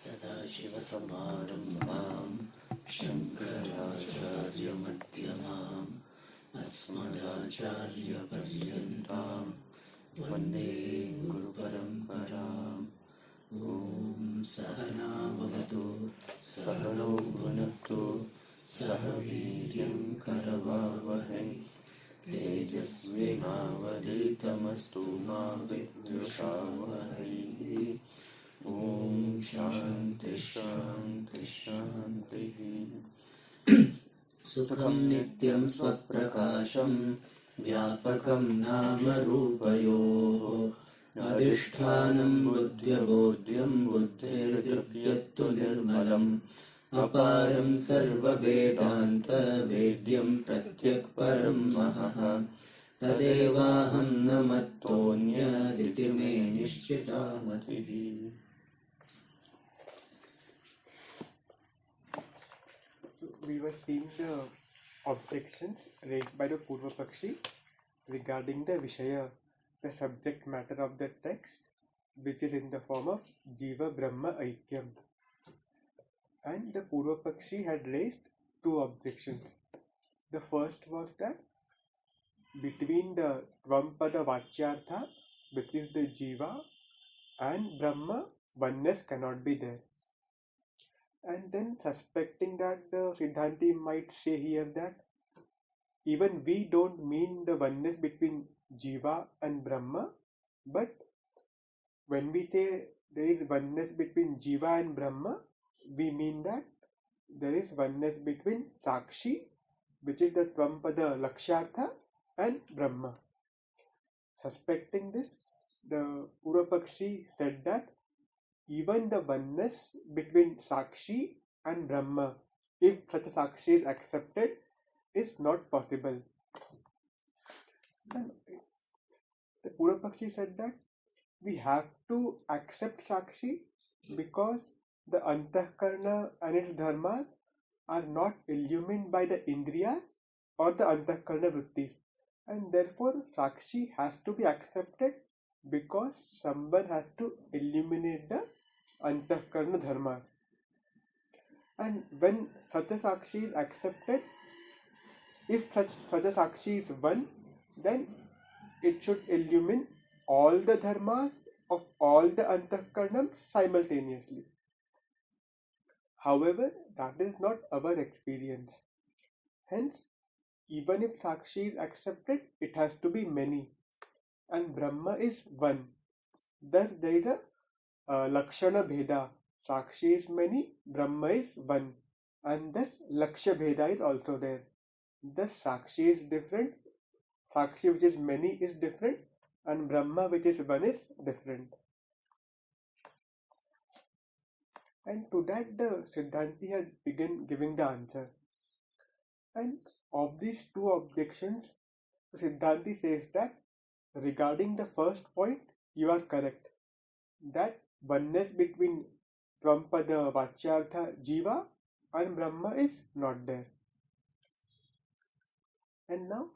सदाशिवसमारम्भाम् शङ्कराचार्यमध्यमाम् अस्मदाचार्यपर्यन्ताम् वन्दे गुरुपरम्पराम्। ॐ सहना भवतु सहनौ भुनक्तु सह वीर्यं करवावहै तेजस्विनावधीतमस्तु मा विद्विषावहै। ॐ शान्ति शान्ति शान्तिः। सुखं नित्यं स्वप्रकाशं व्यापकं नाम रूपयोः अधिष्ठानं बुद्ध्यबोध्यं बुद्धिर्दृप्यत्तु निर्मलम् अपारं सर्ववेदान्तवेद्यं प्रत्यक्परं महः तदेवाहं न मत्तोऽन्यदिति मे निश्चिता मतिः। We were seeing the objections raised by the Purva Pakshi regarding the Vishaya, the subject matter of the text, which is in the form of Jiva Brahma Aikyam. And the Purva Pakshi had raised two objections. The first was that between the Tvampada Vachyartha, which is the Jiva, and Brahma, oneness cannot be there. And then suspecting that the Siddhanti might say here that even we don't mean the oneness between Jiva and Brahma, but when we say there is oneness between Jiva and Brahma, we mean that there is oneness between Sakshi, which is the Tvampada Lakshyartha, and Brahma. Suspecting this, the Purvapakshi said that even the oneness between Sakshi and Brahma, if such a Sakshi is accepted, is not possible. Then the Purvapakshi said that we have to accept Sakshi because the Antahkarna and its dharmas are not illumined by the Indriyas or the Antahkarna vrittis, and therefore Sakshi has to be accepted because someone has to illuminate the Antahkarna dharmas. And when such a Sakshi is accepted, if such a Sakshi is one, then it should illumine all the dharmas of all the Antahkarnams simultaneously. However, that is not our experience. Hence, even if Sakshi is accepted, it has to be many. And Brahma is one. Thus, there is a Lakshana Bheda. Sakshi is many, Brahma is one. And thus, Lakshya Bheda is also there. Thus, Sakshi is different. Sakshi which is many is different. And Brahma which is one is different. And to that the Siddhanti had begun giving the answer. And of these two objections, the Siddhanti says that regarding the first point, you are correct. That oneness between Tvampada Vachyartha Jiva and Brahma is not there. And now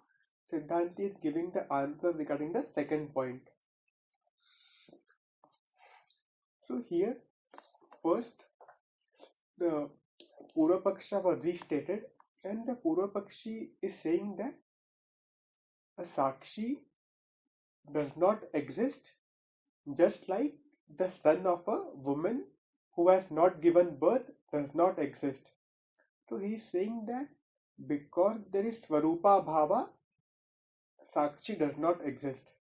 Siddhanti is giving the answer regarding the second point. So here, first, the Purvapaksha was restated, and the Purvapakshi is saying that a Sakshi does not exist, just like the son of a woman who has not given birth does not exist. So he is saying that because there is Swarupa Bhava, Sakshi does not exist.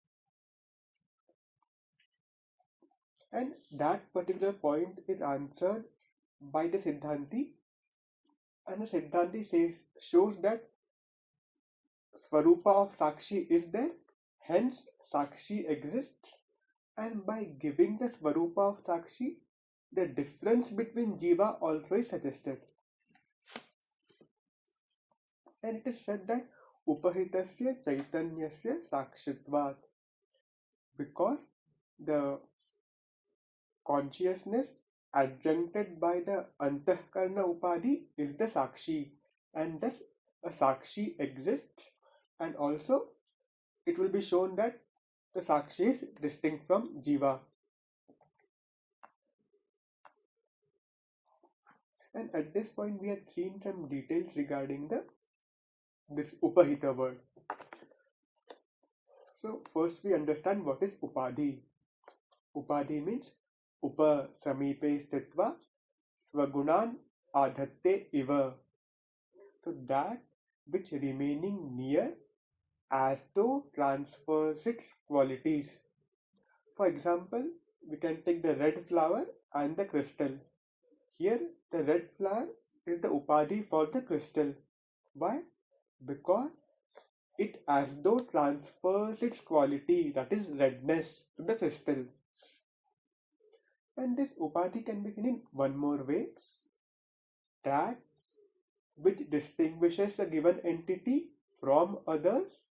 And that particular point is answered by the Siddhanti, and the Siddhanti shows that Swarupa of Sakshi is there, hence Sakshi exists, and by giving the Swarupa of Sakshi, the difference between Jiva also is suggested. And it is said that Upahitasya Chaitanyasya Sakshitvat, because the consciousness adjuncted by the Antahkarna Upadhi is the Sakshi, and thus a Sakshi exists, and also it will be shown that the Sakshi is distinct from Jiva. And at this point, we had seen some details regarding this Upahita word. So first we understand what is Upadhi. Upadhi means Upa Samipe Stitva Swagunan Adhatte Iva. So that which remaining near as though transfers its qualities. For example, we can take the red flower and the crystal. Here, the red flower is the Upadhi for the crystal. Why? Because it as though transfers its quality, that is redness, to the crystal. And this Upadhi can be seen in one more way, that which distinguishes a given entity from others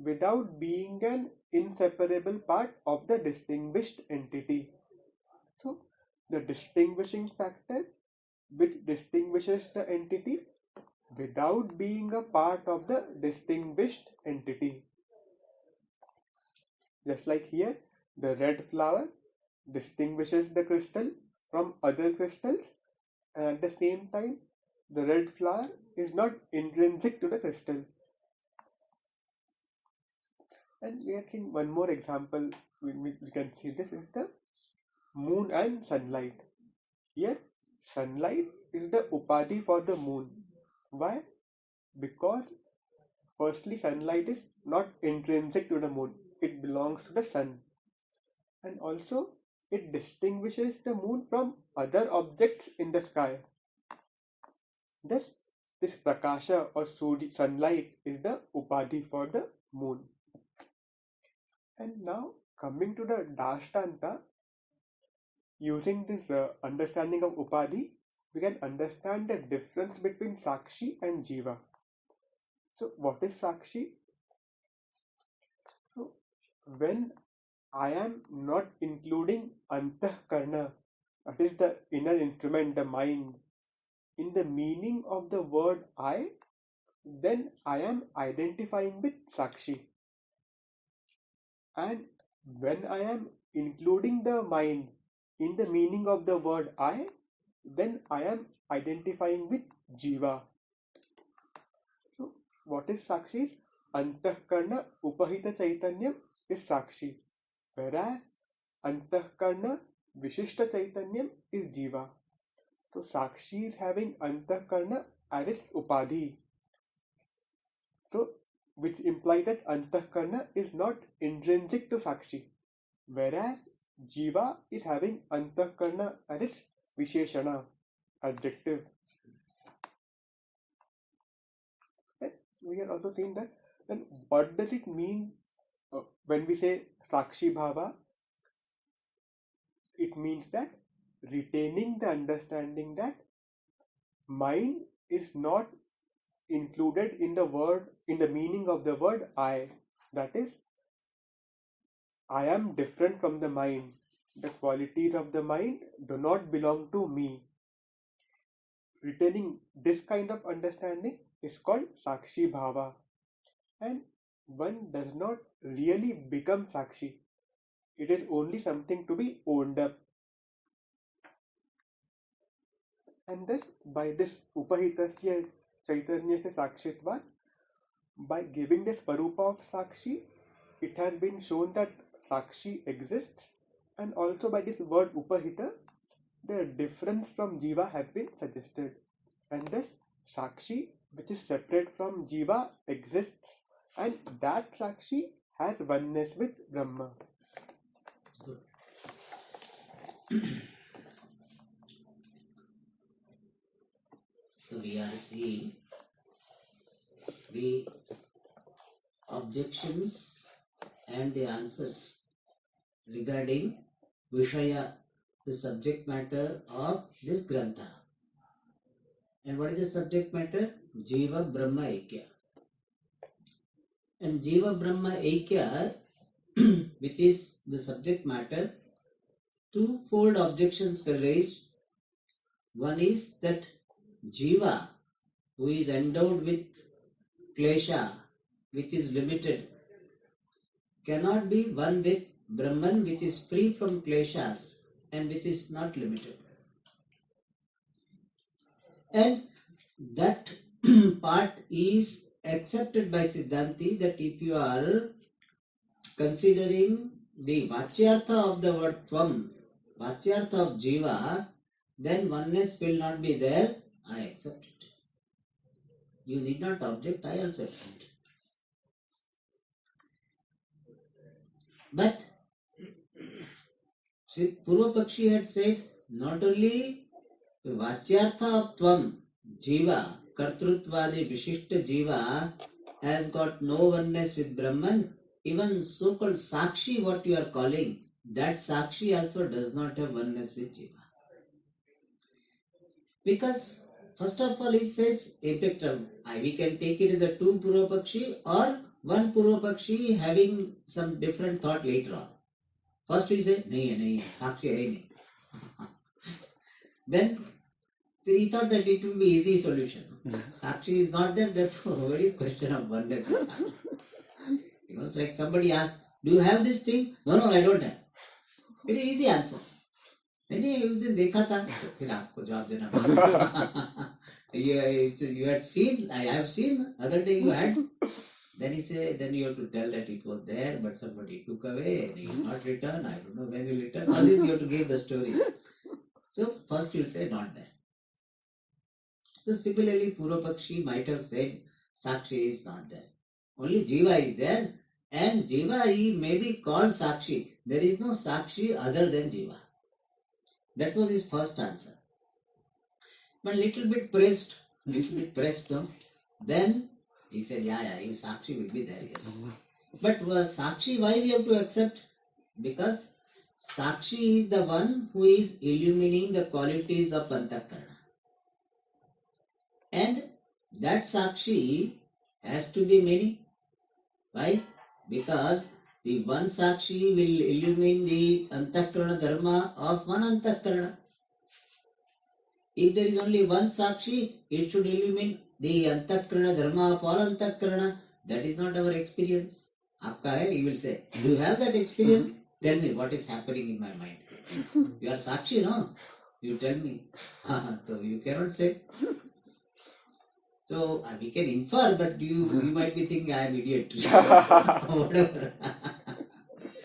without being an inseparable part of the distinguished entity. So, the distinguishing factor which distinguishes the entity without being a part of the distinguished entity. Just like here, the red flower distinguishes the crystal from other crystals, and at the same time, the red flower is not intrinsic to the crystal. And we are seeing one more example. We can see this is the moon and sunlight. Here, sunlight is the Upadhi for the moon. Why? Because firstly, sunlight is not intrinsic to the moon, it belongs to the sun. And also, it distinguishes the moon from other objects in the sky. Thus, this prakasha or sunlight is the Upadhi for the moon. And now, coming to the Dashtanta, using this understanding of Upadhi, we can understand the difference between Sakshi and Jiva. So, what is Sakshi? So, when I am not including Antahkarna, that is the inner instrument, the mind, in the meaning of the word I, then I am identifying with Sakshi. And when I am including the mind in the meaning of the word I, then I am identifying with Jiva. So, what is Sakshi? Antahkarna Upahita Chaitanyam is Sakshi, whereas Antahkarna Vishishta Chaitanyam is Jiva. So, Sakshi is having Antahkarna as its Upadhi. So, which implies that Antahkarna is not intrinsic to Sakshi, whereas Jiva is having Antahkarna as its Visheshana, adjective. And we are also seeing that then what does it mean when we say Sakshi Bhava? It means that retaining the understanding that mind is not included in the word, in the meaning of the word I. That is, I am different from the mind. The qualities of the mind do not belong to me. Retaining this kind of understanding is called Sakshi Bhava. And one does not really become Sakshi. It is only something to be owned up. And thus, by this Upahitasya Chaitanyasya Sakshitva, by giving the Swarupa of Sakshi, it has been shown that Sakshi exists, and also by this word Upahita, the difference from Jiva has been suggested. And thus, Sakshi, which is separate from Jiva, exists, and that Sakshi has oneness with Brahma. So we are seeing the objections and the answers regarding Vishaya, the subject matter of this Grantha. And what is the subject matter? Jiva Brahma Aikya. And Jiva Brahma Aikya, which is the subject matter, twofold objections were raised. One is that Jiva, who is endowed with klesha, which is limited, cannot be one with Brahman, which is free from kleshas and which is not limited. And that part is accepted by Siddhanti, that if you are considering the Vachyartha of the word Tvam, Vachyartha of Jiva, then oneness will not be there. I accept it. You need not object, I also accept it. But Purva Pakshi had said, not only Vachyartha of Tvam, Jiva, Kartrutvadi Vishishta Jiva has got no oneness with Brahman, even so-called Sakshi, what you are calling, that Sakshi also does not have oneness with Jiva. Because first of all, he says, we can take it as a two Purva Pakshi or one Purva Pakshi having some different thought later on. First we say, nahi, Sakshi hai nahi. Then so he thought that it will be easy solution. Sakshi is not there, therefore what is question of oneness with Sakshi? It was like somebody asked, do you have this thing? No, I don't have. It is easy answer. नहीं उस दिन देखा था तो फिर आपको जवाब देना पड़ेगा. You had seen, I have seen, other day you had. Then he said, then you have to tell that it was there, but somebody took away and he will not return. I don't know when he will return. All this you have to give the story. So first you will say not there. So similarly, Purva Pakshi might have said Sakshi is not there. Only Jiva is there, and Jiva he may be called Sakshi. There is no Sakshi other than Jiva. That was his first answer. But little bit pressed, no? Then he said, yeah, even Sakshi will be there, yes. But Sakshi, why we have to accept? Because Sakshi is the one who is illumining the qualities of Antakarana. And that Sakshi has to be many. Why? Because the one Sakshi will illumine the Antakarana dharma of one Antakarana. If there is only one Sakshi, it should illumine the Antakarana dharma of all Antakarana. That is not our experience. Aapka hai, you will say. Do you have that experience? Tell me what is happening in my mind. You are Sakshi, no? You tell me. So you cannot say. So we can infer, but you might be thinking I am idiot. Whatever.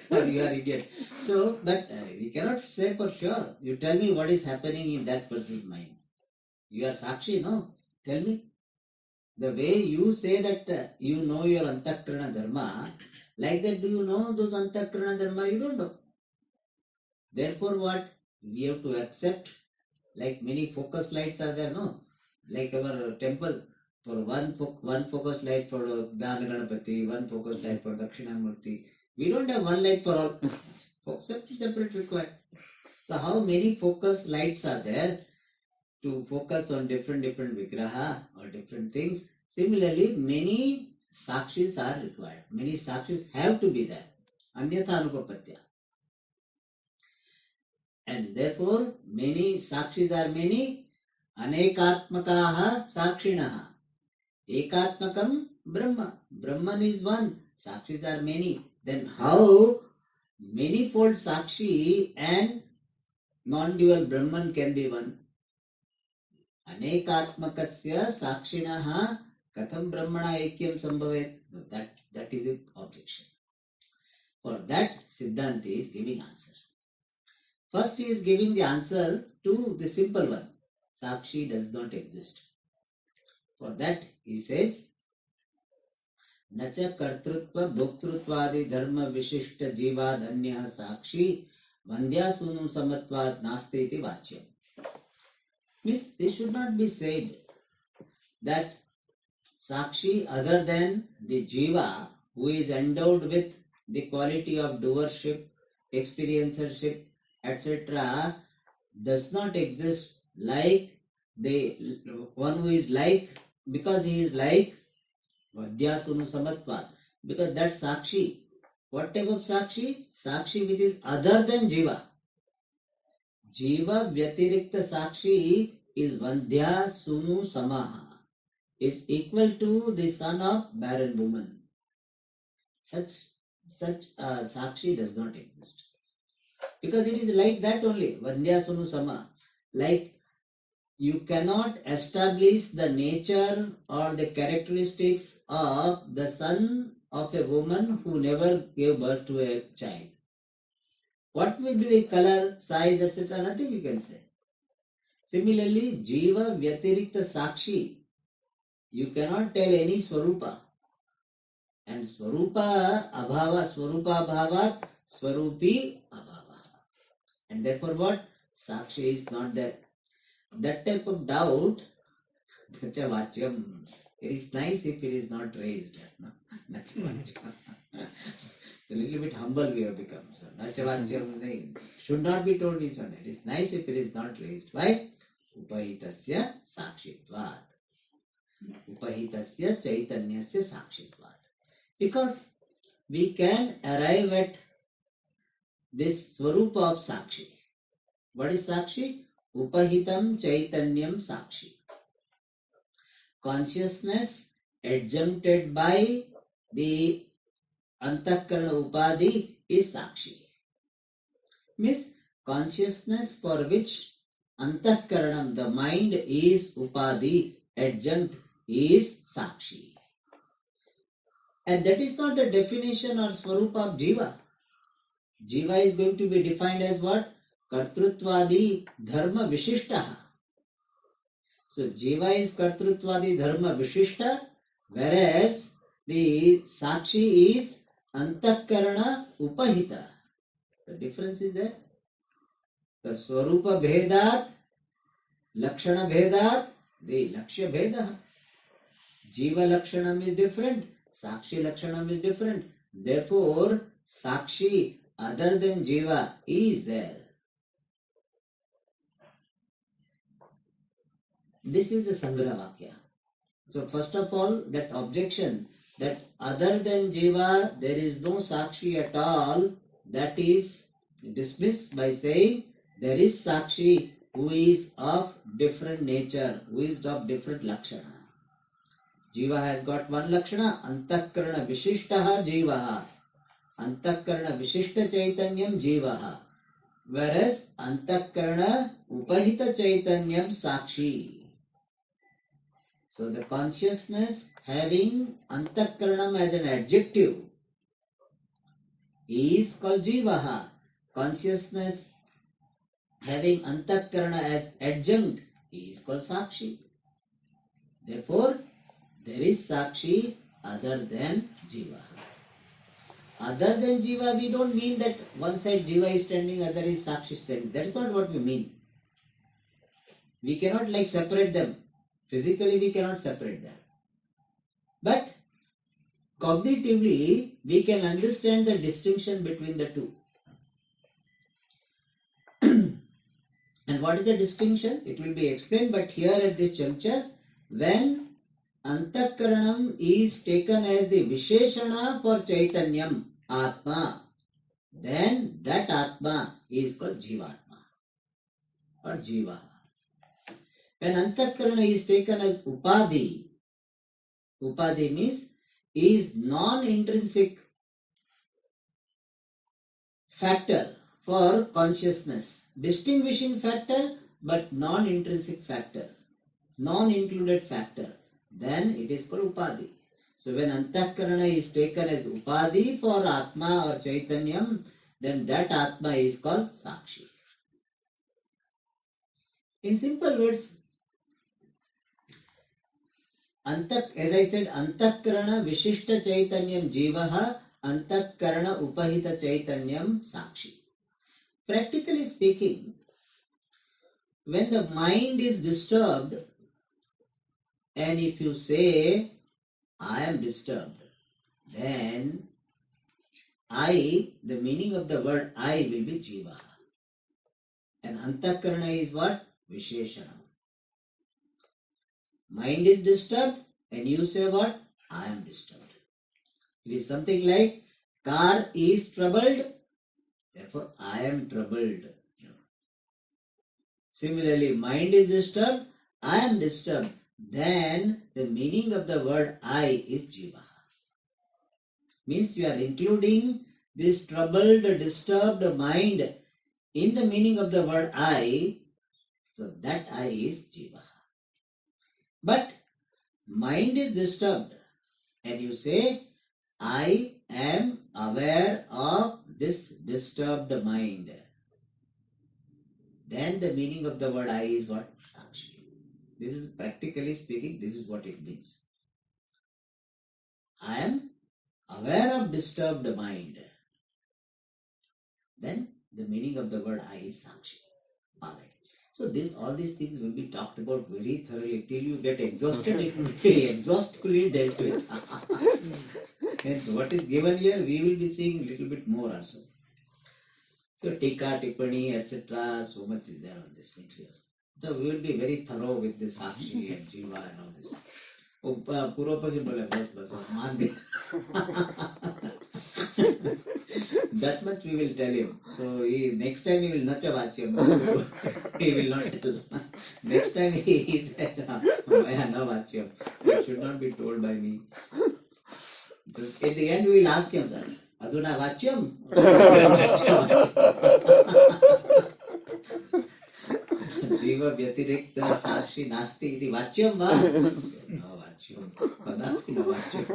Or you are idiot. So, but we cannot say for sure. You tell me what is happening in that person's mind. You are Sakshi, no? Tell me. The way you say that you know your Antakarana dharma, like that do you know those Antakarana dharma? You don't know. Therefore what? We have to accept, like many focus lights are there, no? Like our temple, for one focus light for Dana Ganapati, one focus light for Dakshinamurti. We don't have one light for all. Separate required. So how many focus lights are there to focus on different vigraha or different things? Similarly, many sakshis are required. Many sakshis have to be there. Anyatha anupapatya. And therefore, many sakshis are many. Anekatmakaha sakshinaha. Ekatmakam Brahma. Brahman is one. Sakshis are many. Then how many-fold Sakshi and non-dual Brahman can be one? Anekatmakasya Sakshinaha Katham Brahmana Ekyam Sambhavet. That is the objection. For that, Siddhanti is giving answer. First, he is giving the answer to the simple one. Sakshi does not exist. For that, he says, Nacha kartrutva bhoktrutvaadi dharma vishishta jiva dhanya sakshi vandya sunu samatvad nasti iti vachyam. Means this should not be said that sakshi other than the jiva who is endowed with the quality of doership, experiencership, etc. does not exist like the one who is like, because he is like Vadyasunu Samatvat. Because that Sakshi, what type of Sakshi? Sakshi which is other than Jiva. Jiva Vyatirikta Sakshi is Vandhya Sunu Samaha. Is equal to the son of barren woman. Such Sakshi does not exist. Because it is like that only. Vandhya Sunu Sama. Like you cannot establish the nature or the characteristics of the son of a woman who never gave birth to a child. What will be the color, size, etc.? Nothing you can say. Similarly, Jiva Vyatirikta Sakshi, you cannot tell any Swarupa. And Swarupa Abhavat, Swarupi Abhava. And therefore what? Sakshi is not there. That type of doubt, Nachavachyam, it is nice if it is not raised. Nachavachyam. It's a little bit humble we have become. So, Nachavachyam should not be told this one. It is nice if it is not raised. Why? Upahitasya Sakshitvat. Upahitasya Chaitanyasya Sakshitvat. Because we can arrive at this Swarupa of Sakshi. What is Sakshi? Upahitam Chaitanyam Sakshi. Consciousness adjuncted by the Antakarana Upadhi is Sakshi. Means consciousness for which Antakaranam, the mind, is Upadhi, adjunct is Sakshi. And that is not the definition or Swarupa of Jiva. Jiva is going to be defined as what? Kartrutvadi Dharma Vishishtaha. So Jiva is Kartrutvadi Dharma Vishishta, whereas the Sakshi is Antakarana Upahita. The difference is there. The Swarupa Bhedat, Lakshana Bhedat, the Lakshya Bheda. Jiva Lakshanam is different, Sakshi Lakshanam is different. Therefore, Sakshi other than Jiva is there. This is a Sangra Vakya. So first of all, that objection that other than Jiva there is no Sakshi at all, that is dismissed by saying there is Sakshi who is of different nature, who is of different Lakshana. Jiva has got one Lakshana, Antakarana Vishishtaha Jivaha. Antakarana Vishishta Chaitanyam Jivaha. Whereas Antakarana Upahita Chaitanyam Sakshi. So the consciousness having Antakaranam as an adjective is called Jivaha. Consciousness having Antakarana as adjunct is called Sakshi. Therefore, there is Sakshi other than Jiva. Other than Jiva, we don't mean that one side Jiva is standing, other is Sakshi standing. That is not what we mean. We cannot like separate them. Physically, we cannot separate them. But cognitively, we can understand the distinction between the two. And what is the distinction? It will be explained, but here at this juncture, when Antakaranam is taken as the Visheshana for Chaitanyam, Atma, then that Atma is called Jivatma or Jiva. When Antakarana is taken as Upadhi, Upadhi means is non-intrinsic factor for consciousness. Distinguishing factor but non-intrinsic factor, non-included factor. Then it is called Upadhi. So when Antakarana is taken as Upadhi for Atma or Chaitanyam, then that Atma is called Sakshi. In simple words, as I said, Antakarana Vishishta Chaitanyam Jivaha, Antakarana Upahita Chaitanyam Sakshi. Practically speaking, when the mind is disturbed, and if you say, I am disturbed, then I, the meaning of the word I will be Jiva. And Antakarana is what? Visheshana. Mind is disturbed, and you say what? I am disturbed. It is something like, car is troubled, therefore I am troubled. Similarly, mind is disturbed, I am disturbed. Then the meaning of the word I is Jiva. Means you are including this troubled, disturbed mind in the meaning of the word I, So that I is Jiva. But mind is disturbed and you say, I am aware of this disturbed mind. Then the meaning of the word I is what? Sakshi. This is practically speaking, this is what it means. I am aware of disturbed mind. Then the meaning of the word I is Sakshi. Alright. So all these things will be talked about very thoroughly till you get exhausted. It will be exhaustively dealt with. And what is given here, we will be seeing a little bit more also. So Tika, Tippani, etc. So much is there on this material. So we will be very thorough with this Sakshi and Jiva and all this. पूर्व पक्ष बोले बस मान गए. That much we will tell him. So next time he will not vachyam. He will not tell. Next time he said, Maya na vachyam. It should not be told by me. At the end we will ask him, sir, Aduna vachyam? Jiva vyatirikta sakshi nasti iti vachyam va? No vachyam. Kadapi no vachyam.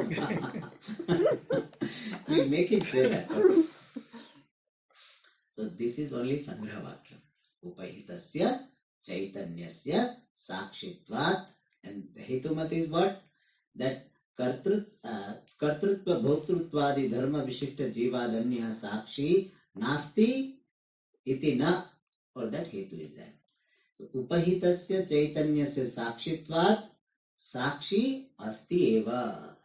We make him say that. So this is only Sangraha Vakyam. Upahitasya Chaitanyasya Sakshitvat. And the Hetumat is what? That Kartrutva Bhoktruttvadi Dharma Vishishta Jivadanya Sakshi Nasti Iti Na. Or that Hetu is there. So Upahitasya Chaitanyasya Sakshitvat Sakshi Asti Eva.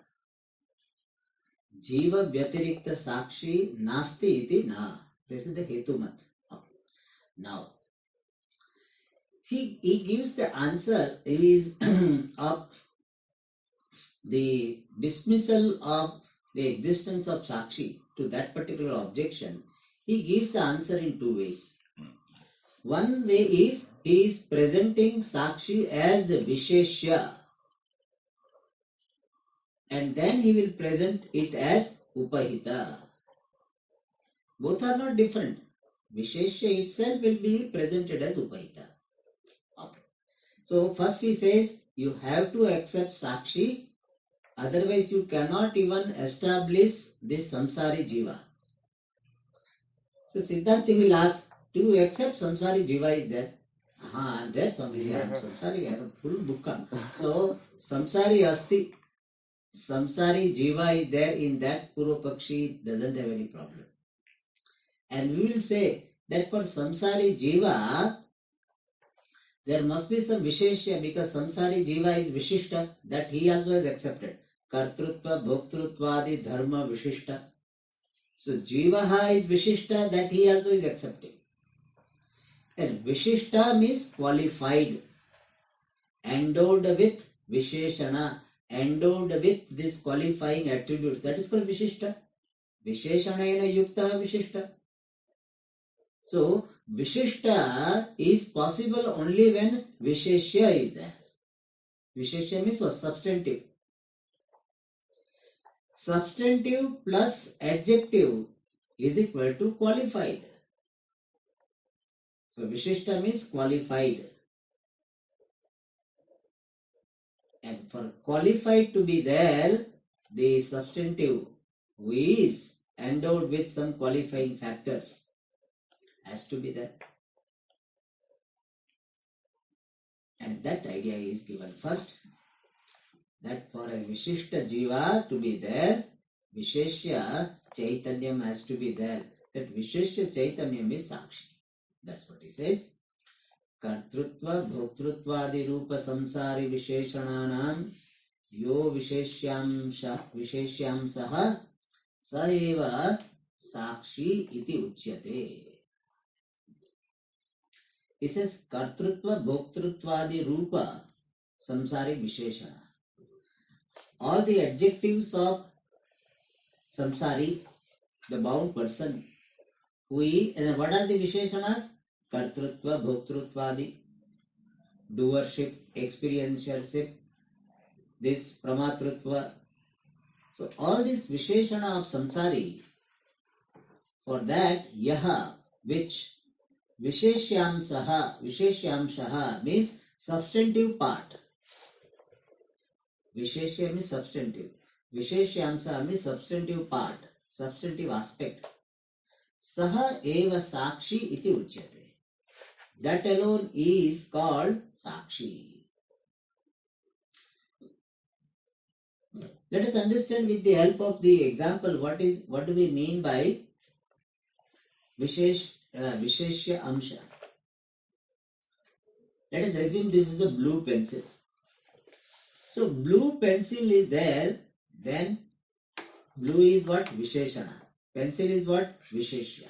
Jiva Vyatirikta Sakshi Nasti Iti Na. This is the Hetumat. Now, he gives the answer of the dismissal of the existence of Sakshi to that particular objection. He gives the answer in two ways. One way is he is presenting Sakshi as the Visheshya, and then he will present it as Upahita. Both are not different. Visheshya itself will be presented as Upahita. Okay. So first he says you have to accept Sakshi, otherwise you cannot even establish this Samsari Jiva. So Siddhartha will ask, do you accept Samsari Jiva is there? I'm there, Swami. I am Samsari, I am full dukkha. So Samsari Asti, Samsari Jiva is there in that Purva Pakshi doesn't have any problem. And we will say that for Samsari Jiva, there must be some Visheshya because Samsari Jiva is Vishishta, that he also has accepted. Kartrutva, Bhoktruttvadi, Dharma, Vishishta. So Jivaha is Vishishta, that he also is accepting. And Vishishta means qualified, endowed with Visheshana, endowed with this qualifying attributes. That is called Vishishta. Visheshanayana Yukta Vishishta. So, Vishishta is possible only when Visheshya is there. Visheshya means what? Substantive. Substantive plus adjective is equal to qualified. So, Vishishta means qualified. And for qualified to be there, the substantive who is endowed with some qualifying factors has to be there. And that idea is given first, that for a Vishishta Jiva to be there, Visheshya Chaitanyam has to be there. That Visheshya Chaitanyam is Sakshi. That's what he says. Kartrutva Bhoktruttvadi Rupa Samsari Visheshananam Yo Vishesyam Saha Saeva Sakshi Iti Uchyate. He says Kartrutva Bhoktruttvadi Rupa Samsari Visheshana. All the adjectives of Samsari, the bound person, and what are the Visheshanas? Kartrutva, Bhoktruttvadi, doership, experientialship, this Pramatrutva. So all this Visheshana of Samsari, for that Yaha, which Visheshyamshaha means substantive part. Visheshya means substantive. Visheshyamshaha means substantive part, substantive aspect. Saha eva sakshi iti uchyate. That alone is called sakshi. Let us understand with the help of the example what do we mean by Visheshya Amsha. Let us assume this is a blue pencil. So blue pencil is there, then blue is what? Visheshana. Pencil is what? Visheshya.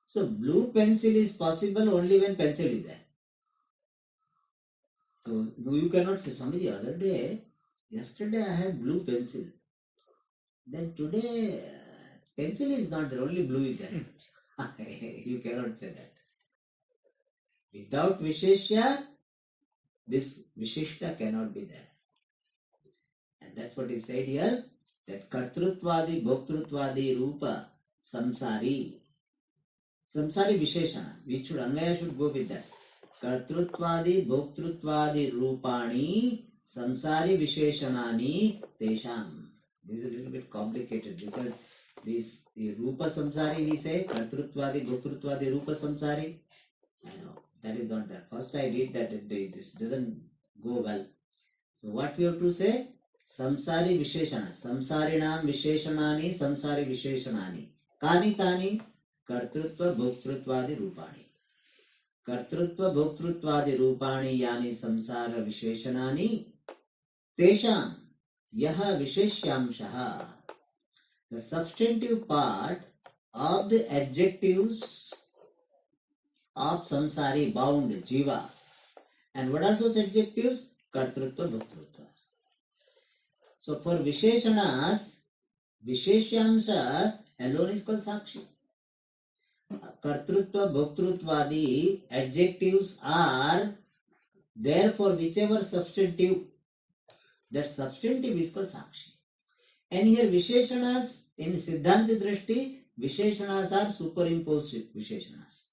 So blue pencil is possible only when pencil is there. So you cannot say, Swamiji, yesterday I had blue pencil. Then today pencil is not there, only blue is there. You cannot say that. Without Visheshya, this Vishishta cannot be there. And that's what is said here, that Kartrutvadi, Bhoktruttvadi, Rupa, Samsari. Samsari Visheshana, which should, Anvaya should go with that. Kartrutvadi, Bhoktruttvadi, Rupani, Samsari Visheshanani, Tesham. This is a little bit complicated because this the Rupa Samsari we say, Kartrutvadi, Bhoktruttvadi, Rupa Samsari. I know, that is not that. First I did that, this doesn't go well. So what we have to say? Samsari Visheshana. Samsarinam Visheshanani, Samsari Visheshanani. Kani Tani, Kartrutva Bhoktruttvadi Rupani. Kartrutva Bhoktruttvadi Rupani Yani Samsara Visheshanani. Tesham Yaha Visheshyamshaha. The substantive part of the adjectives of samsari, bound, jiva. And what are those adjectives? Kartrutva, Bhoktrutva. So for Visheshanas, Visheshyamsha alone is called Sakshi. Kartrutva, Bhoktruttvadi adjectives are there for whichever substantive. That substantive is called Sakshi. And here Visheshanas, in Siddhanta Drishti, Visheshanas are superimposed Visheshanas.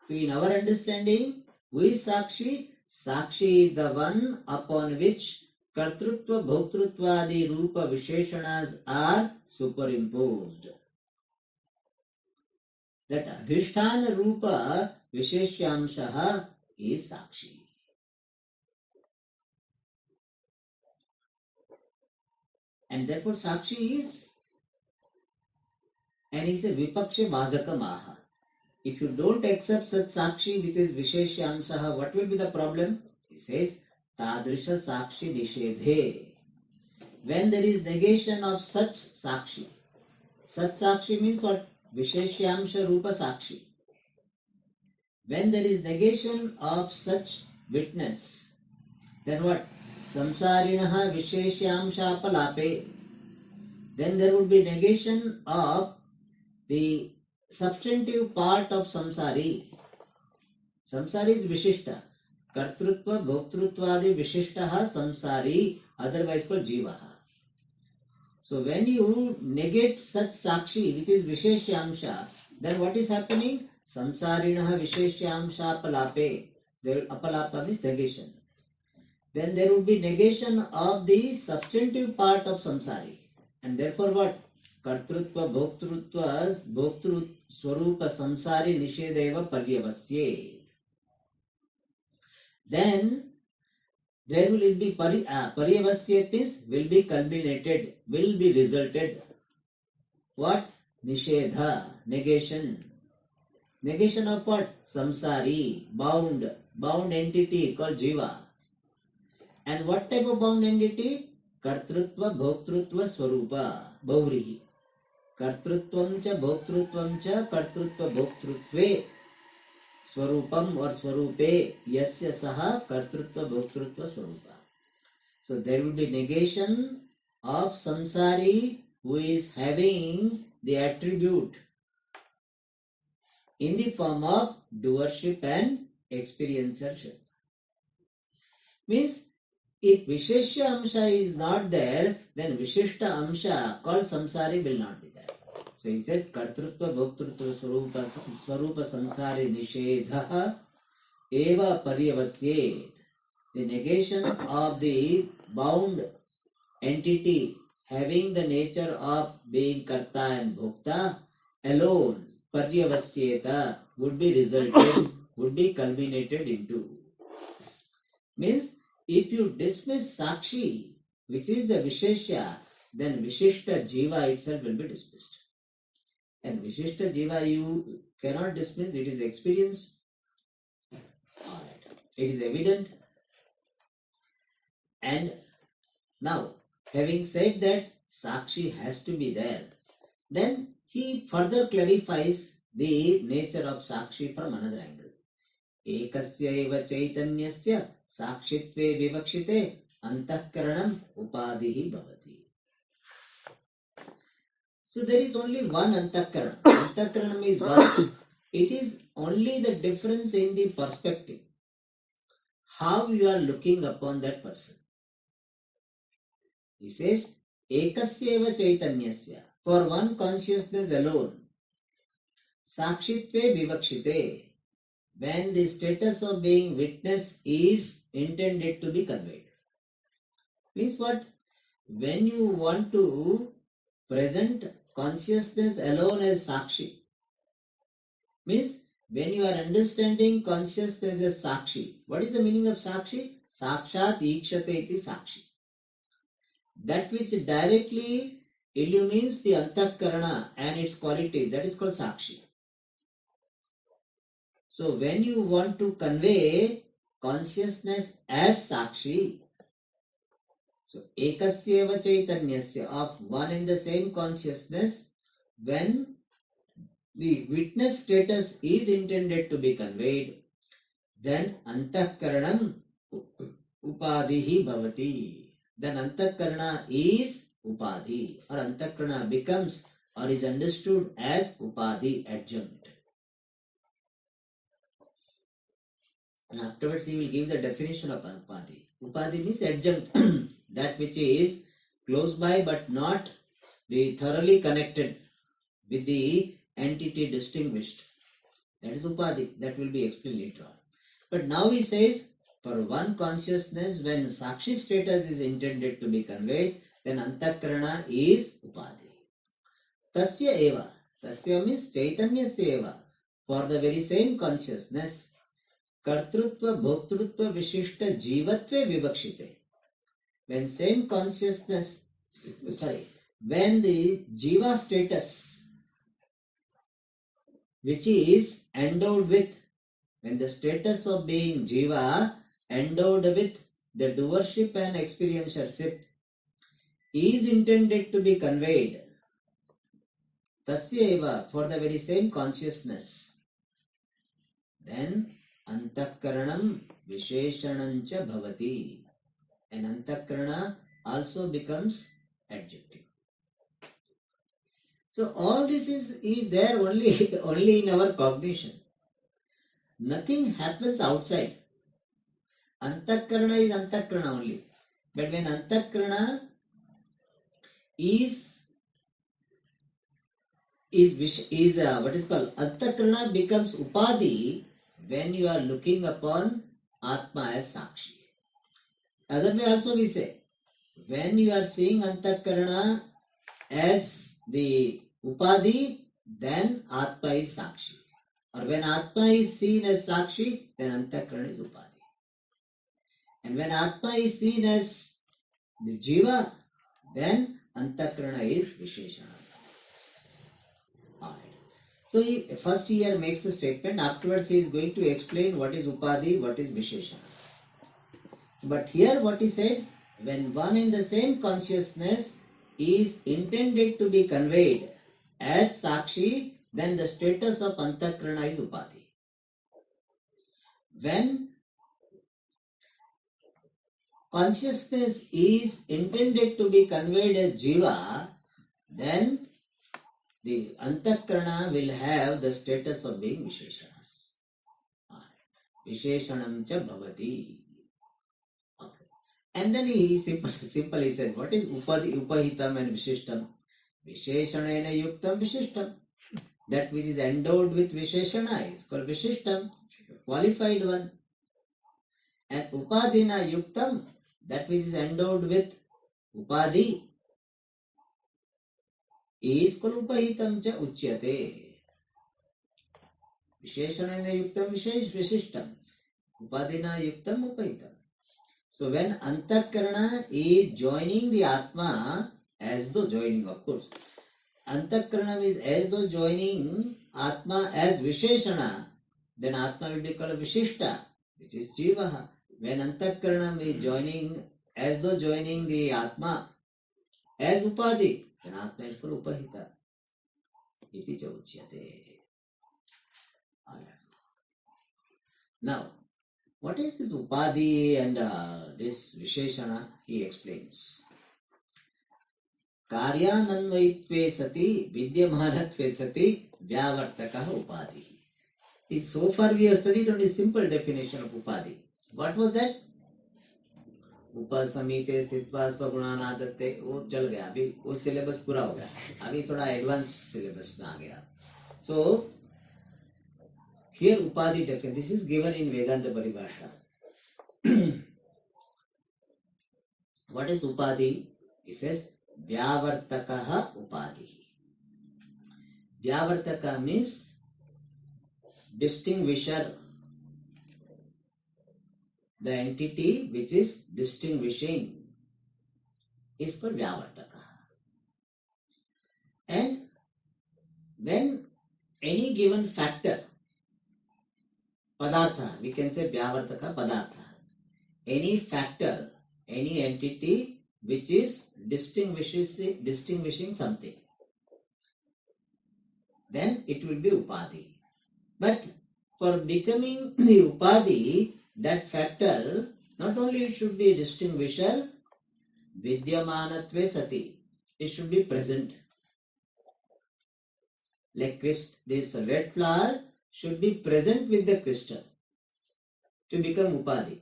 So in our understanding, who is Sakshi? Sakshi is the one upon which Kartrutva, Bhoktruttvadi, Rupa, Visheshanas are superimposed. That Adhisthana Rupa Visheshyamshaha is Sakshi. And therefore Sakshi is, and is a Vipaksha Badhaka Maha. If you don't accept such Sakshi which is Visheshyamshaha, what will be the problem? He says, Tadrisha Sakshi Nishedhe. When there is negation of such Sakshi. Such Sakshi means what? Visheshyamsha Rupa Sakshi. When there is negation of such witness, then what? Samsarinaha Visheshyamsha Palape. Then there would be negation of the substantive part of samsari. Samsari is Vishishta. Kartrutva, Bhoktruttvadi, Vishishtaha, Samsari, otherwise called Jivaha. So when you negate such Sakshi, which is Visheshyamsha, then what is happening? Samsarinaha Visheshyamsha Apalape. There Apalapa means negation. Then there would be negation of the substantive part of samsari. And therefore what? Kartrutva, Bhoktrutva, Bhoktrut, Swarupa, Samsari, Nishedeva, Paryavasye. Then there will be Paryavasye means will be culminated, will be resulted. What? Nishedha, negation. Negation of what? Samsari, bound entity called Jiva. And what type of bound entity? Kartrutva, Bhoktrutva, Swarupa, Bahurihi. Kartrutvam cha, Bhoktrutvam cha, Kartrutva, Bhoktrutve, Swarupam or Swarupe, Yasya Saha, Kartrutva, Bhoktrutva, Swarupa. So there will be negation of samsari who is having the attribute in the form of doership and experiencership. Means, if Visheshya Amsha is not there, then Vishishta Amsha called samsari will not be there. So he says kartrutva bhoktrutva swarupa samsari nishedha eva paryavasyet. The negation of the bound entity having the nature of being karta and bhokta alone paryavasyeta would be resulted, would be culminated into. Means if you dismiss sakshi, which is the visheshya, then vishishta jiva itself will be dismissed. And vishishta jiva you cannot dismiss, it is experienced. Alright. It is evident. And now, having said that sakshi has to be there, then he further clarifies the nature of sakshi from another angle. एकस्य एव चैतन्यस्य साक्षित्वे विवक्षिते अंतःकरणम उपाधिः भवति. So there is only one antakaranam. Antakaranam is one. It is only the difference in the perspective. How you are looking upon that person. He says, ekasya eva chaitanyasya. For one consciousness alone. Sakshitve vivakshite. When the status of being witness is intended to be conveyed. Means what? When you want to present consciousness alone as sakshi, means when you are understanding consciousness as sakshi, what is the meaning of sakshi? Sakshat ikshate iti sakshi. That which directly illumines the antakarana and its qualities, that is called sakshi. So when you want to convey consciousness as sakshi, so ekasyeva chaitanyasya, of one and the same consciousness, when the witness status is intended to be conveyed, then antakaranam upadhihi bhavati. Then antakarana is upadhi, or antakarana becomes or is understood as upadhi, adjunct. And afterwards he will give the definition of upadhi. Upadhi means adjunct, that which is close by but not the thoroughly connected with the entity distinguished. That is upadhi. That will be explained later on. But now he says, for one consciousness, when sakshi status is intended to be conveyed, then antakarana is upadhi. Tasya eva. Tasya means chaitanyasya eva. For the very same consciousness, kartrutva bhoktrutva vishishta jivatve vivakshite. When same consciousness, when the jiva status, which is endowed with, when the status of being jiva endowed with the doership and experiencership is intended to be conveyed, tasya eva, for the very same consciousness, then antakaranam visheshanancha bhavati. And antakarana also becomes adjective. So all this is there only in our cognition. Nothing happens outside. Antakarana is antakarana only. But when antakarana is what is called antakarana becomes upadhi when you are looking upon Atma as sakshi. Other way also we say, when you are seeing antakarana as the upadhi, then Atma is sakshi. Or when Atma is seen as sakshi, then antakarana is upadhi. And when Atma is seen as the jiva, then antakarana is visheshana. Alright. So first here makes the statement, afterwards he is going to explain what is upadhi, what is visheshana. But here what he said, when one and the same consciousness is intended to be conveyed as sakshi, then the status of antakarana is upadhi. When consciousness is intended to be conveyed as jiva, then the antakarana will have the status of being visheshanas. Visheshanam cha bhavati. Okay. And then he simply said, what is upahitam and vishishtam? Visheshanena yuktam vishishtam. That which is endowed with Visheshana is called Vishishtam, qualified one. And Upadina yuktam, that which is endowed with Upadi, is called Upahitam cha uchyate. Visheshanena yuktam vishishtam. Upadina yuktam upahitam. So when Antakarana is joining the Atma, as though joining, of course, Antakarana is as though joining Atma as Visheshana, then Atma will be called Vishishta, which is Jivaha. When Antakarana is joining, as though joining the Atma as Upadi, then Atma is called Upahita. Iti cha uchyate. Now, what is this Upadi and this Visheshana? He explains. Karyananvaitve sati vidyamanatve sati vyavartakaha upadi. So far we have studied only simple definition of Upadi. What was that? उपसमीपे स्थित्वा स्वगुणानादत्ते वो चल गया, अभी वो syllabus पूरा हो गया, अभी थोड़ा एडवांस सिलेबस में आ गया. So here Upadi definition, this is given in Vedanta Paribhasha. What is Upadi? He says Vyavartakaha Upadi. Vyavartaka means distinguisher, the entity which is distinguishing is called Vyavartaka. And when any given factor, Padartha, we can say Vyavartaka Padartha, any factor, any entity which is distinguishing something, then it will be Upadi. But for becoming the Upadi, that factor, not only it should be a distinguisher, Vidyamanatve sati, it should be present. Like this red flower should be present with the crystal to become Upadi.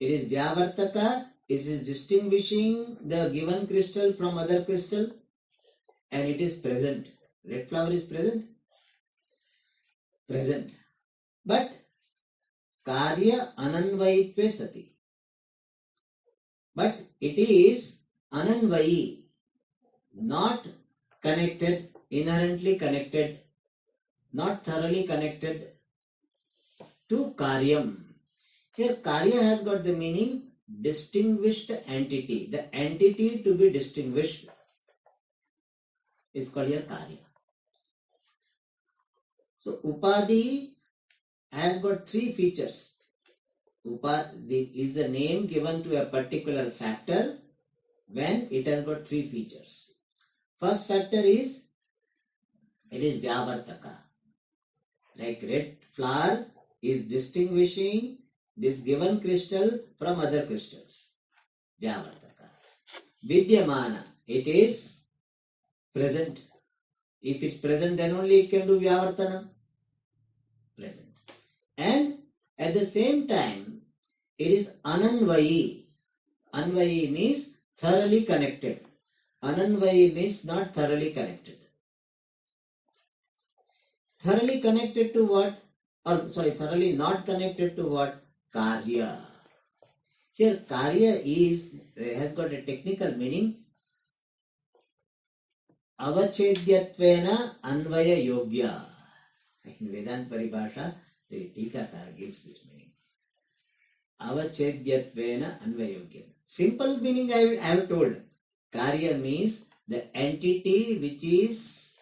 It is Vyavartaka, it is distinguishing the given crystal from other crystal, and it is present. Red flower is present? Present. But Karya Ananvaitve sati. But it is Ananvayi, not connected, inherently connected, not thoroughly connected to Karyam. Here Karya has got the meaning distinguished entity. The entity to be distinguished is called here Karya. So Upadi has got three features. Upadi is the name given to a particular factor when it has got three features. First factor is, it is Vyavartaka. Like red flower is distinguishing this given crystal from other crystals. Vyavartaka. Vidyamana, it is present. If it's present, then only it can do Vyavartana. Present. And at the same time, it is Ananvayi. Anvayi means thoroughly connected. Ananvayi means not thoroughly connected. Thoroughly connected to what? Thoroughly not connected to what? Karya. Here Karya has got a technical meaning. Avachedyattvena Anvaya Yogya. In Vedanta Paribhasha, the Tikakara gives this meaning. Avachedyattvena Anvaya Yogya. Simple meaning I have told. Karya means the entity which is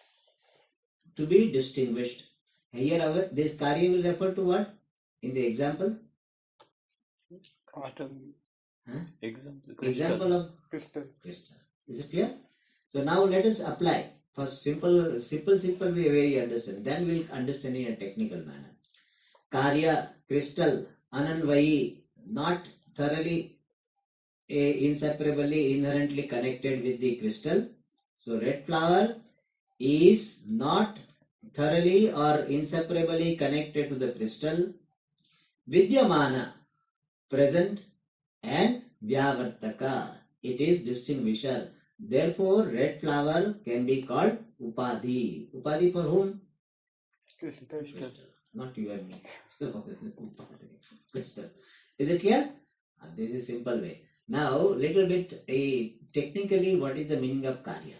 to be distinguished. Here this Karya will refer to what? In the example? Atom. Huh? Example. Example of Crystal. Is it clear? So now let us apply. First simple way we understand. Then we'll understand in a technical manner. Karya, crystal, Ananvayi, not thoroughly, inseparably, inherently connected with the crystal. So red flower is not thoroughly or inseparably connected to the crystal. Vidyamana, present, and Vyavartaka, it is distinguisher. Therefore, red flower can be called Upadhi. Upadhi for whom? Crystal. Not you and me. Crystal. Is it clear? This is simple way. Now, little bit technically, what is the meaning of Karya?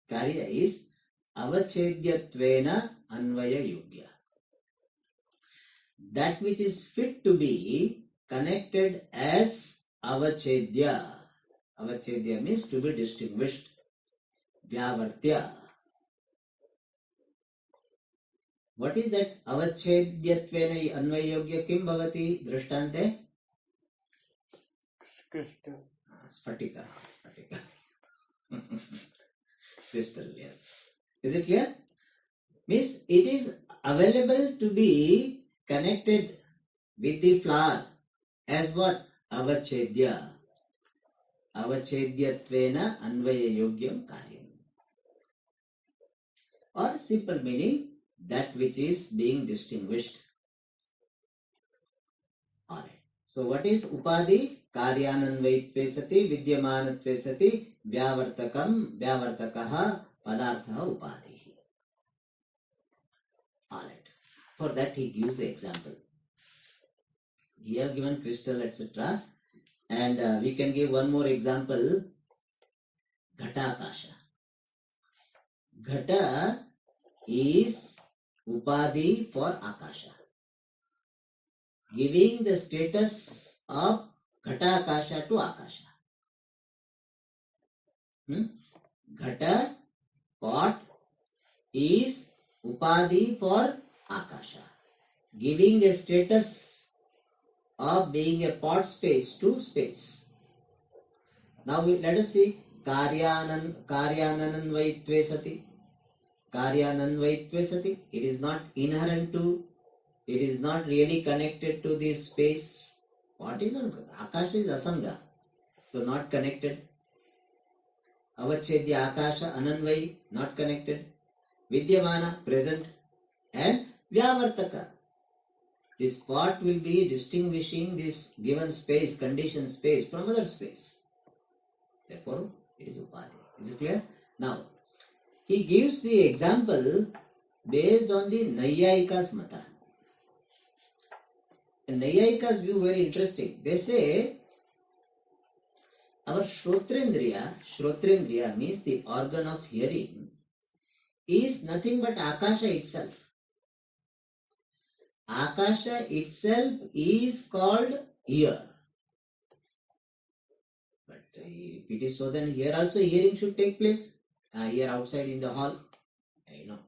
Karya is avachedyattvena anvaya yogya. That which is fit to be connected as avachedya. Avachedya means to be distinguished. Vyavartya. What is that? Avachedyattvena anvaya yogya kim bhavati drishtante? Crystal. Sphatika. Crystal, yes. Is it clear? Means it is available to be connected with the flower as what? Avachedya. Avachedyattvena anvaya yogyam karyam. Or simple meaning, that which is being distinguished. Alright. So what is Upadhi? Karyananvayitve sati, vidyamanatve sati, vyavartakaha, padartha upadhi. Alright. For that he gives the example. He have given crystal, etc. And we can give one more example. Ghatakasha. Ghata is Upadhi for Akasha, giving the status of Ghatakasha to Akasha. Ghata, pot, is Upadhi for Akasha, giving the status of being a pot space to space. Now let us see Karyananvayitve sati. Karyananvayitve sati. It is not inherent to, it is not really connected to this space. What is Akasha is Asanga, so not connected. Avachedya Akasha Ananvai, not connected. Vidyamana, present. And Vyavartaka. This part will be distinguishing this given space, conditioned space from other space. Therefore, it is Upadhi. Is it clear? Now, he gives the example based on the Naiyayika's mata. And Naiyayika's view very interesting. They say our Shrotrendriya means the organ of hearing, is nothing but Akasha itself. Akasha itself is called ear. But if it is so, then here also hearing should take place. Here outside in the hall. I know.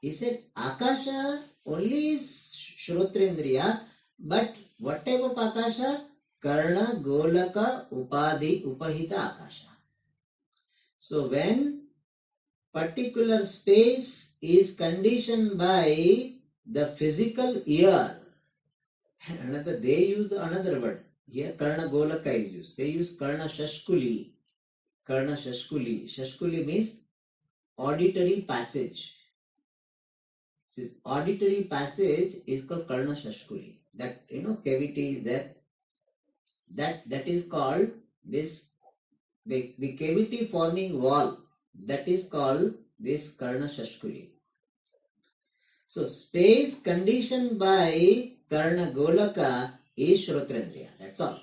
He said Akasha only is Shrotrendriya, but what type of Akasha? Karna, Golaka, Upadhi, Upahita Akasha. So when particular space is conditioned by the physical ear, and they use another word. Here Karna Golaka is used. They use Karna Shashkuli. Karna Shashkuli. Shashkuli means auditory passage. This auditory passage is called Karna Shashkuli. That cavity is there. That is called this the cavity forming wall. That is called this Karna Shashkuli. So space conditioned by Karna Golaka is Shrotrendriya. That's all.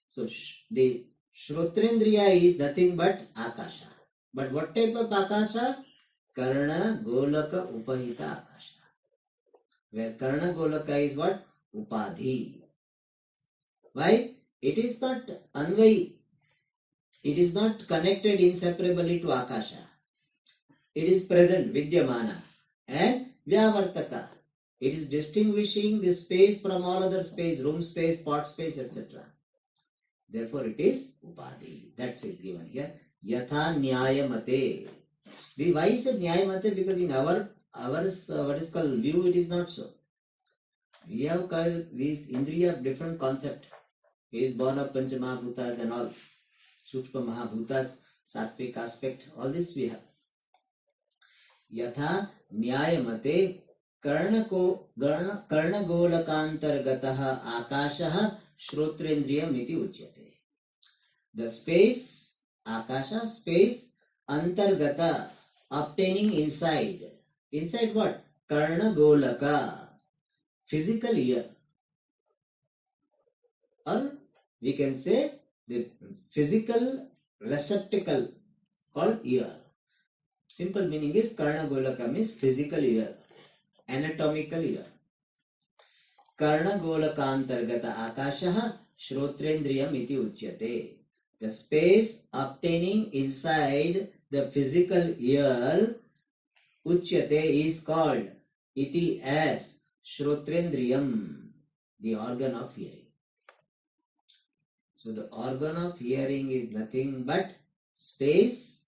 So the Shrotrendriya is nothing but Akasha. But what type of Akasha? Karna Golaka Upahita Akasha. Where Karna Golaka is what? Upadhi. Why? It is not Anvai. It is not connected inseparably to Akasha. It is present, Vidyamana. And Vyavartaka. It is distinguishing this space from all other space, room space, pot space, etc. Therefore, it is Upadhi. That's it given here. Yatha Nyaya Mate. Why is it Nyaya Mate? Because in our what is called view, it is not so. We have called these Indriya different concept. He is born of Pancha Mahabhutas and all. Sukshma Mahabhutas, Sattvic aspect, all this we have. Yatha Nyaya Mate Karnagolakantargataha Akashaha Shrotrendriyam iti uchyate. The space Akasha, space, antargata, obtaining inside. Inside what? Karna golaka, physical ear. Or we can say the physical receptacle called ear. Simple meaning is Karna golaka means physical ear, anatomical ear. Karna golaka antargata akasha shrotrendriyam iti uchyate. The space obtaining inside the physical ear uchyate is called iti as shrotrendriyam, the organ of hearing. So the organ of hearing is nothing but space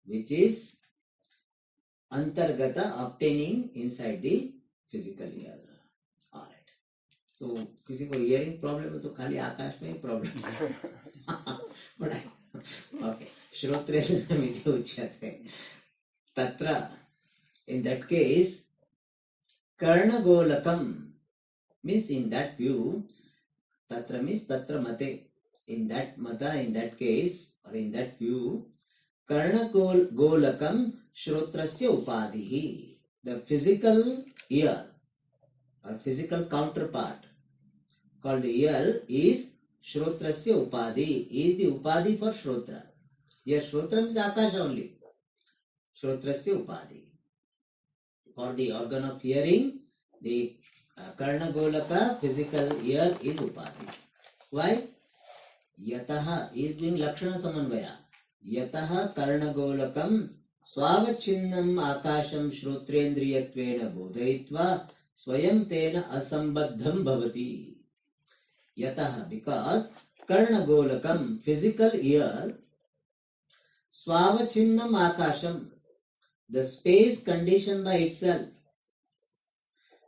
which is antargata, obtaining inside the physical ear. Alright. तो किसी को hearing problem है तो खाली आकाश में ही problem but okay. श्रोत्रेन्द्रियमिति उच्यते. Tatra, in that case, karnagolakam means in that view, tatra means tatra mate. In that mata, in that case, or in that view, karnagolakam shrotrasya upadhihi. The physical ear or physical counterpart called the ear is shrotrasya upadhi, is the upadhi for shrotra. Here shrotra means akasha only. Shrotrasya upadhi. For the organ of hearing, the karnagolaka physical ear is upadhi. Why? Yataha is doing lakshana samanvaya. Yataha karnagolakam swavachinnam akasham shrotrendriyatvena bodhayitva swayam tena asambaddham bhavati. Yataha, because karnagolakam physical ear, swavachinnam akasham, the space conditioned by itself,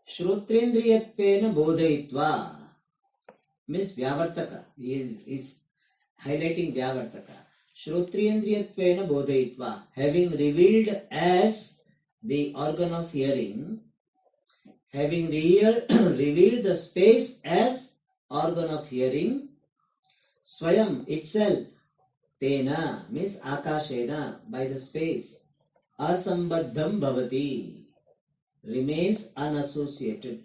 shrotrendriyatvena bodhayitva means vyavartaka, is highlighting vyavartaka. Shrotrendriyatvena bodhayitva, having revealed as the organ of hearing, having revealed the space as organ of hearing, swayam itself, tena means akashena, by the space, asambaddham bhavati, remains unassociated.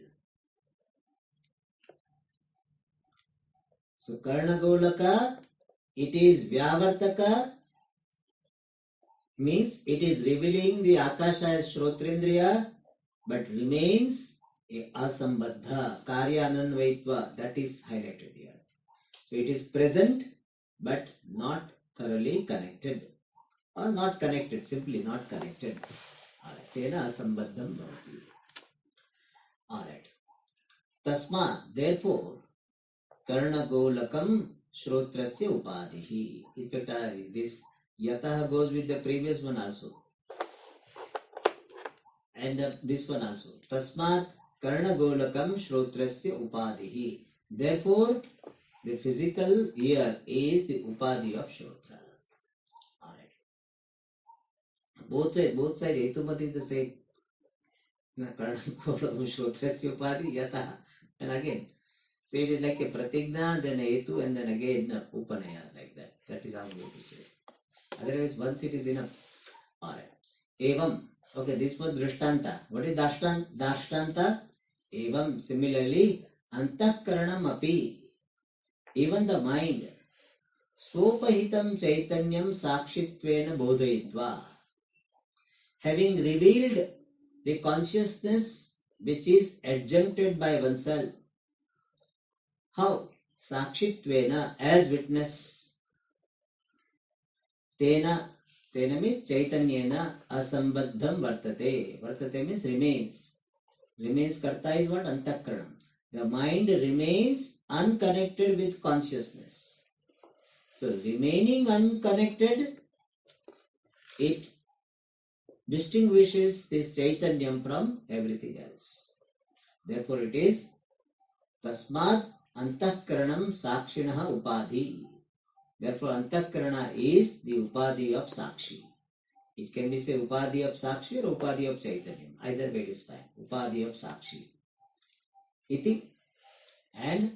So karnagolaka, it is vyavartaka, means it is revealing the akasha as shrotrendriya, but remains a asambadha, karya ananvaitva, that is highlighted here. So it is present but not thoroughly connected, or not connected, simply not connected. Alright, tena asambadham bhavati. Alright. Tasma, therefore, karnagolakam shrotrasya upadhihi. In fact, this yataha goes with the previous one also. And this one also. Tasmat karnagolakam shrotrasya upadhihi. Therefore, the physical ear is the upadhi of shrotra. Alright. Both sides, Hetumat is the same. Karnagolakam shrotrasya upadhi yataha. And again, so it is like a pratigna, then a hetu, and then again upanaya, like that. That is how we have to say. Otherwise, once it is enough. Alright. Evam. Okay, this was drishtanta. What is dashtanta? Evam. Similarly, antakaranam api. Even the mind. Swopahitam chaitanyam sakshitvena bodhayitva. Having revealed the consciousness which is adjuncted by oneself. How? Sakshitvena, as witness. Tena means chaitanyena asambaddham vartate. Vartate means remains. Remains karta is what? Antakaranam. The mind remains unconnected with consciousness. So remaining unconnected, it distinguishes this chaitanyam from everything else. Therefore it is tasmad antakaranam sakshinaha upadhi. Therefore, antakarana is the upadhi of sakshi. It can be say upadhi of sakshi or upadhi of chaitanyam. Either way it is fine. Upadhi of sakshi. Iti. And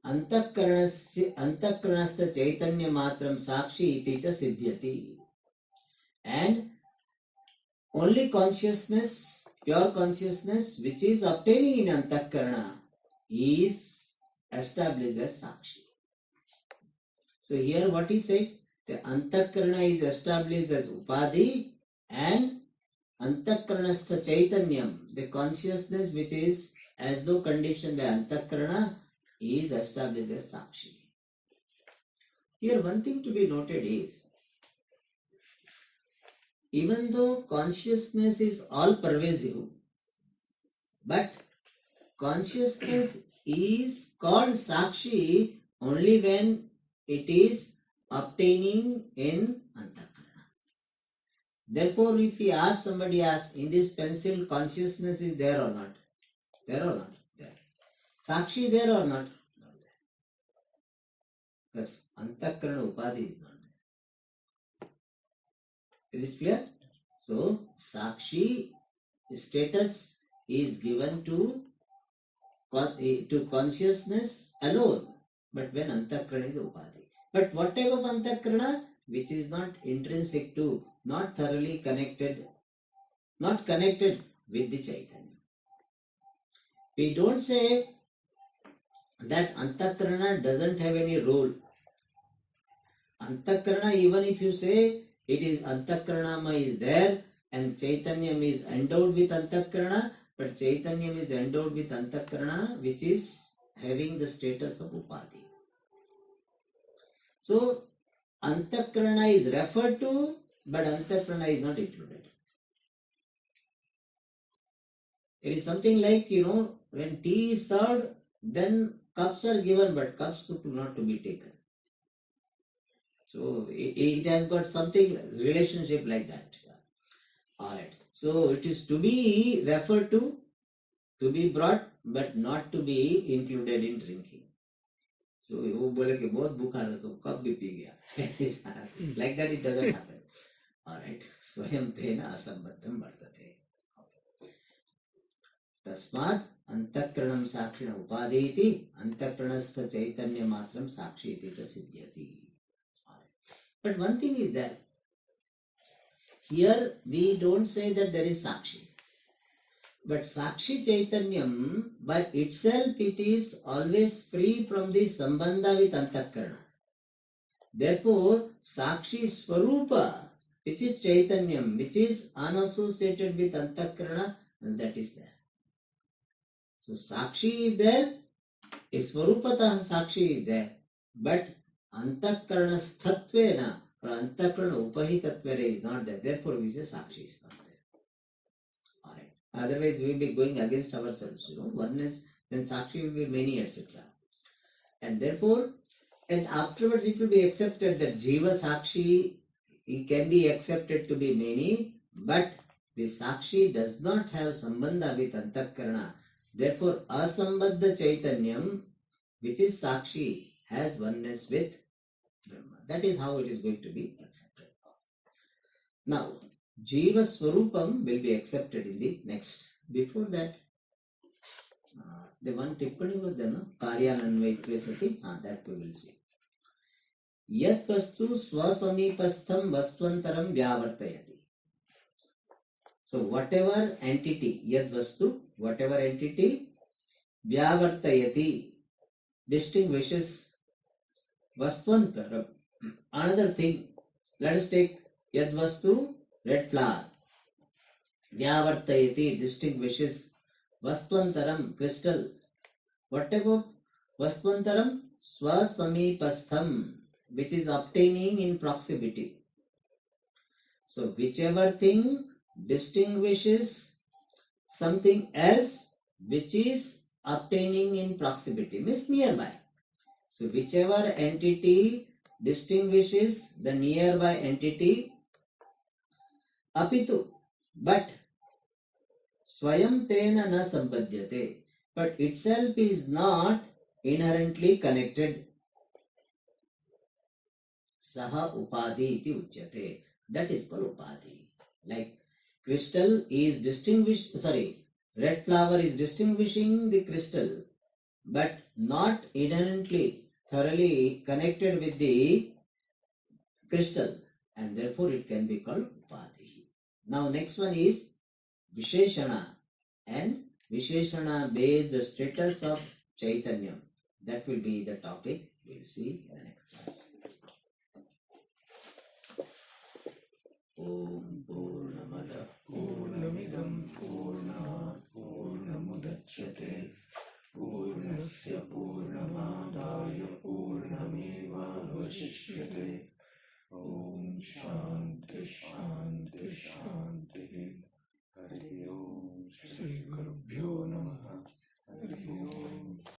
antakaranastha chaitanya matram sakshi iti cha siddhyati. And only consciousness, pure consciousness, which is obtaining in antakarana, is established as sakshi. So here what he says, the antakarana is established as upadhi, and antakaranastha chaitanyam, the consciousness which is as though conditioned by antakarana, is established as sakshi. Here one thing to be noted is, even though consciousness is all pervasive, but consciousness is called sakshi only when it is obtaining in antakarana. Therefore, if we ask somebody, in this pencil, consciousness is there or not? There or not? There. Sakshi there or not? Not there. Because antakarana upadhi is not there. Is it clear? So, sakshi status is given to consciousness alone, but when antakarana is upadhi. But what type of antakarana? Which is not intrinsic to, not thoroughly connected, not connected with the Chaitanya. We don't say that antakarana doesn't have any role. Antakarana, even if you say it is antakaranama is there and Chaitanyam is endowed with antakarana, but Chaitanyam is endowed with antakarana which is having the status of upadhi. So, antakarana is referred to, but antakarana is not included. It is something like, when tea is served, then cups are given, but cups to not to be taken. So, it has got something, relationship like that. Alright. So, it is to be referred to be brought, but not to be included in drinking. So, वो बोले कि बहुत भूखा था तो cup भी P गया. Like that it doesn't happen. Alright. स्वयं तेन असंबद्धं वर्तते. तस्मात् अंतःकरणं साक्षिण उपाधि इति अंतःकरणस्थ चैतन्य मात्रं साक्षी इति च सिद्ध्यति. But one thing is that here we don't say that there is sakshi. But sakshi chaitanyam by itself it is always free from the sambandha with antahkarana. Therefore, sakshi swarupa, which is chaitanyam, which is unassociated with antahkarana, that is there. So sakshi is there, swarupatah sakshi is there, but antahkarana sthatvena or antahkarana upahitatvena is not there. Therefore, we say sakshi is not there. Alright. Otherwise, we will be going against ourselves. Oneness, then sakshi will be many, etc. And therefore, and afterwards it will be accepted that jiva sakshi, it can be accepted to be many, but the sakshi does not have sambandha with antahkarana. Therefore, asambandha chaitanyam, which is sakshi, has oneness with Brahma. That is how it is going to be accepted. Now, jiva swarupam will be accepted in the next. Before that, the one tippani was there, no? Karyananvaitve sati, that we will see. Yat vastu swasamipastham vastvantaram vyavartayati. So, whatever entity, yad vastu, whatever entity, vyavartayati, distinguishes vastvantaram. Another thing, let us take yad vastu, red flower. Vyavartayati, distinguishes vastvantaram, crystal. Whatever vastvantaram, swasamipastham, which is obtaining in proximity. So, whichever thing distinguishes something else which is obtaining in proximity, means nearby. So, whichever entity distinguishes the nearby entity, apitu, but swayam tena na sambadhyate, but itself is not inherently connected. Saha upadhi iti uchyate. That is called upadhi. Like crystal is red flower is distinguishing the crystal, but not inherently thoroughly connected with the crystal, and therefore it can be called Upadhi. Now next one is Visheshana and Visheshana based status of Chaitanya. That will be the topic we'll see in the next class. Om Purnamada Purnamidam Purnat Purnamudachyate Purnasya Purnamadaya Purnameva Vasishyate. Om Shanti Shanti Shanti.